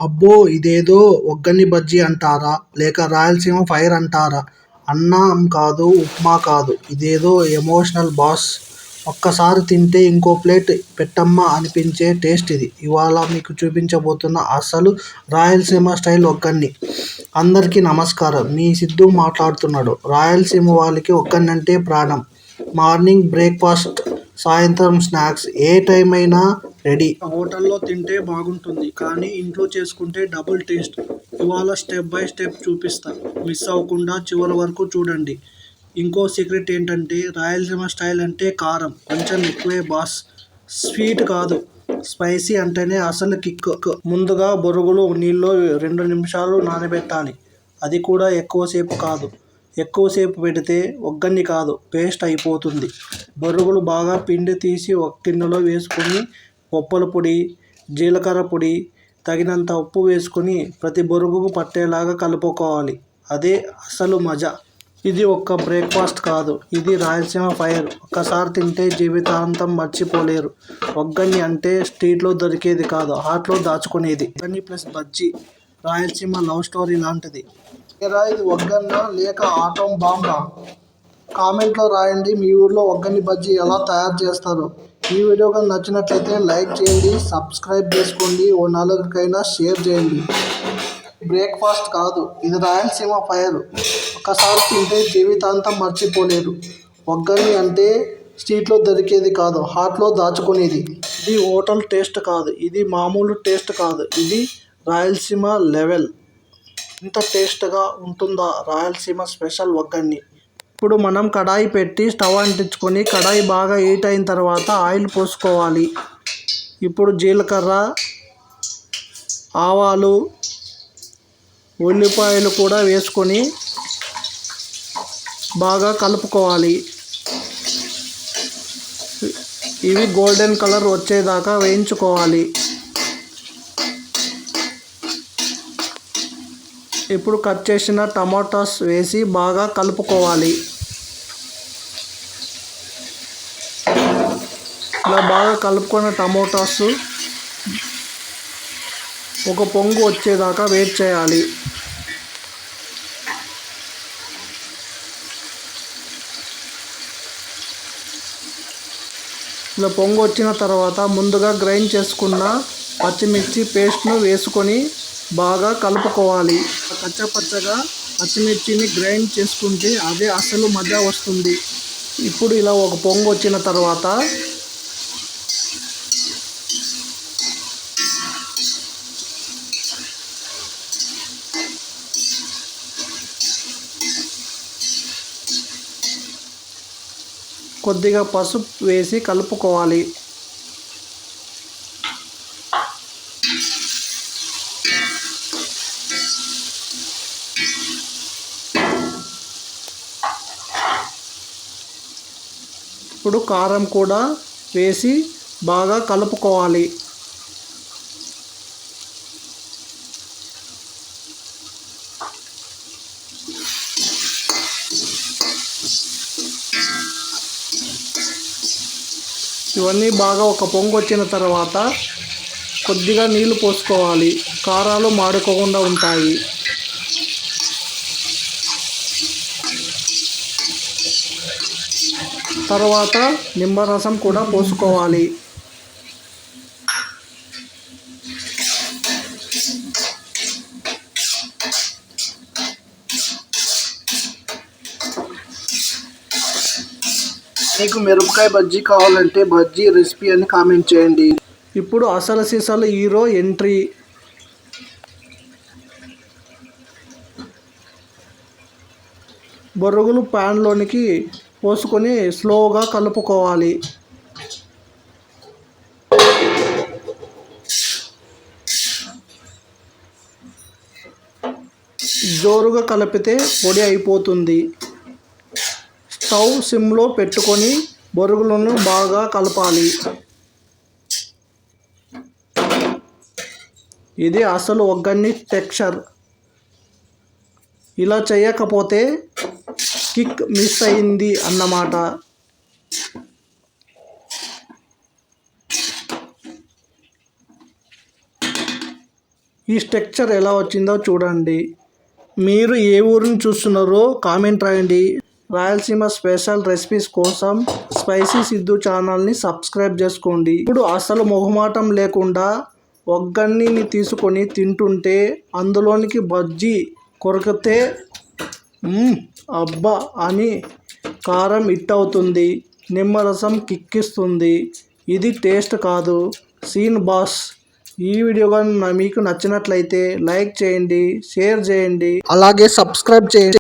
అబ్బో! ఇదేదో ఒగ్గని బజ్జీ అంటారా? లేక రాయలసీమ ఫైర్ అంటారా? అన్నం కాదు, ఉప్మా కాదు. ఇదేదో ఎమోషనల్ బాస్! ఒక్కసారి తింటే ఇంకో ప్లేట్ పెట్టమ్మా అనిపించే టేస్ట్ ఇది. ఇవాళ మీకు చూపించబోతున్న అసలు రాయలసీమ స్టైల్ ఒగ్గని. అందరికీ నమస్కారం. మీ సిద్ధూ మాట్లాడుతున్నాడు. రాయలసీమ వాళ్ళకి ఒగ్గనంటే ప్రాణం. మార్నింగ్ బ్రేక్‌ఫాస్ట్, సాయంత్రం స్నాక్స్ ఏ టైం అయినా రెడీ. హోటల్‌లో తింటే బాగుంటుంది. కానీ ఇంట్లో చేసుకుంటే డబుల్ టేస్ట్. ఇవాళ స్టెప్ బై స్టెప్ చూపిస్తా. మిస్ అవ్వకుండా చివరి వరకు చూడండి. ఇంకో సీక్రెట్ ఏంటంటే రాయలసీమ స్టైల్ అంటే కారం కొంచెం ఎక్కువే బాస్. స్వీట్ కాదు. స్పైసీ అంటేనే అసలు కిక్. ముందుగా బొరుగులు నీళ్ళలో 2 నిమిషాలు నానబెట్టాలి. అది కూడా ఎక్కువసేపు కాదు. ఎక్కువసేపు పెడితే ఒగ్గని కాదు పేస్ట్ అయిపోతుంది. బొరుగులు బాగా పిండి తీసి ఒక గిన్నెలో వేసుకొని పప్పుల పొడి, జీలకర్ర పొడి, తగినంత ఉప్పు వేసుకొని ప్రతి బొరుగుకు పట్టేలాగా కలుపుకోవాలి. అదే అసలు మజా. ఇది ఒక్క బ్రేక్‌ఫాస్ట్ కాదు. ఇది రాయలసీమ ఫైర్. ఒక్కసారి తింటే జీవితాంతం మర్చిపోలేరు. ఒగ్గని అంటే స్ట్రీట్‌లో దొరికేది కాదు, హార్ట్‌లో దాచుకునేది. ఒగ్గని plus bajji Rayalaseema love story లాంటిది. ఏరా ఇది ఒగ్గన్నా లేక ఆటం బాంబా? కామెంట్లో రాయండి మీ ఊర్లో ఒగ్గని బజ్జీ ఎలా తయారు చేస్తారో. ఈ వీడియో కానీ నచ్చినట్లయితే లైక్ చేయండి, సబ్స్క్రైబ్ చేసుకోండి, ఓ నలుగురికైనా షేర్ చేయండి. బ్రేక్‌ఫాస్ట్ కాదు, ఇది రాయలసీమ ఫైర్. ఒక్కసారి తింటే జీవితాంతం మర్చిపోలేరు. ఒగ్గని అంటే స్ట్రీట్‌లో దొరికేది కాదు, హార్ట్‌లో దాచుకునేది. ఇది హోటల్ టేస్ట్ కాదు, ఇది మామూలు టేస్ట్ కాదు, ఇది రాయలసీమ లెవెల్. ఇంత టేస్ట్‌గా ఉంటుందా రాయలసీమ స్పెషల్ ఒగ్గని. ఇప్పుడు మనం కడాయి పెట్టి స్టవ్ అంటించుకొని కడాయి బాగా హీట్ అయిన తర్వాత ఆయిల్ పోసుకోవాలి. ఇప్పుడు జీలకర్ర, ఆవాలు, ఉల్లిపాయలు కూడా వేసుకొని బాగా కలుపుకోవాలి. ఇవి గోల్డెన్ కలర్ వచ్చేదాకా వేయించుకోవాలి. ఇప్పుడు కట్ చేసిన టమాటాస్ వేసి బాగా కలుపుకోవాలి. ఇలా బాగా కలుపుకున్న టమోటాస్ ఒక పొంగు వచ్చేదాకా వెయిట్ చేయాలి. ఇలా పొంగు వచ్చిన తర్వాత ముందుగా గ్రైండ్ చేసుకున్న పచ్చిమిర్చి పేస్ట్ను వేసుకొని బాగా కలుపుకోవాలి. కచ్చపచ్చగా పచ్చిమిర్చిని గ్రైండ్ చేసుకుంటే అదే అసలు మజా వస్తుంది. ఇప్పుడు ఇలా ఒక పొంగు వచ్చిన తర్వాత కొద్దిగా పసుపు వేసి కలుపుకోవాలి. ఇప్పుడు కారం కూడా వేసి బాగా కలుపుకోవాలి. ఇవన్నీ బాగా ఒక పొంగు వచ్చిన తర్వాత కొద్దిగా నీళ్లు పోసుకోవాలి. కారాలు మాడుకోకుండా ఉంటాయి. తర్వాత నిమ్మరసం కూడా పోసుకోవాలి. మీకు మిరపకాయ బజ్జీ కావాలంటే బజ్జీ రెసిపీ అని కామెంట్ చేయండి. ఇప్పుడు అసలు సిసలు హీరో ఎంట్రీ. బొరుగులు ప్యాన్లోనికి పోసుకొని స్లోగా కలుపుకోవాలి. జోరుగా కలిపితే పొడి అయిపోతుంది. స్టవ్ సిమ్లో పెట్టుకొని బొరుగులను బాగా కలపాలి. ఇది అసలు ఒగ్గని టెక్స్చర్. ఇలా చేయకపోతే కిక్ మిస్ అయింది అన్నమాట. ఈ స్ట్రక్చర్ ఎలా వచ్చిందో చూడండి. మీరు ఏ ఊరిని చూస్తున్నారో కామెంట్ రాయండి. రాయలసీమ స్పెషల్ రెసిపీస్ కోసం స్పైసీ సిద్ధు ఛానల్ని సబ్స్క్రైబ్ చేసుకోండి. ఇప్పుడు అసలు మొహమాటం లేకుండా ఒగ్గన్నిని తీసుకొని తింటుంటే అందులోనికి బజ్జీ కొరికితే అబ్బా అని కారం హిట్ అవుతుంది, నిమ్మరసం కిక్కిస్తుంది. ఇది టేస్ట్ కాదు, సీన్ బాస్. ఈ వీడియో కానీ మీకు నచ్చినట్లయితే లైక్ చేయండి, షేర్ చేయండి, అలాగే సబ్స్క్రైబ్ చేయండి.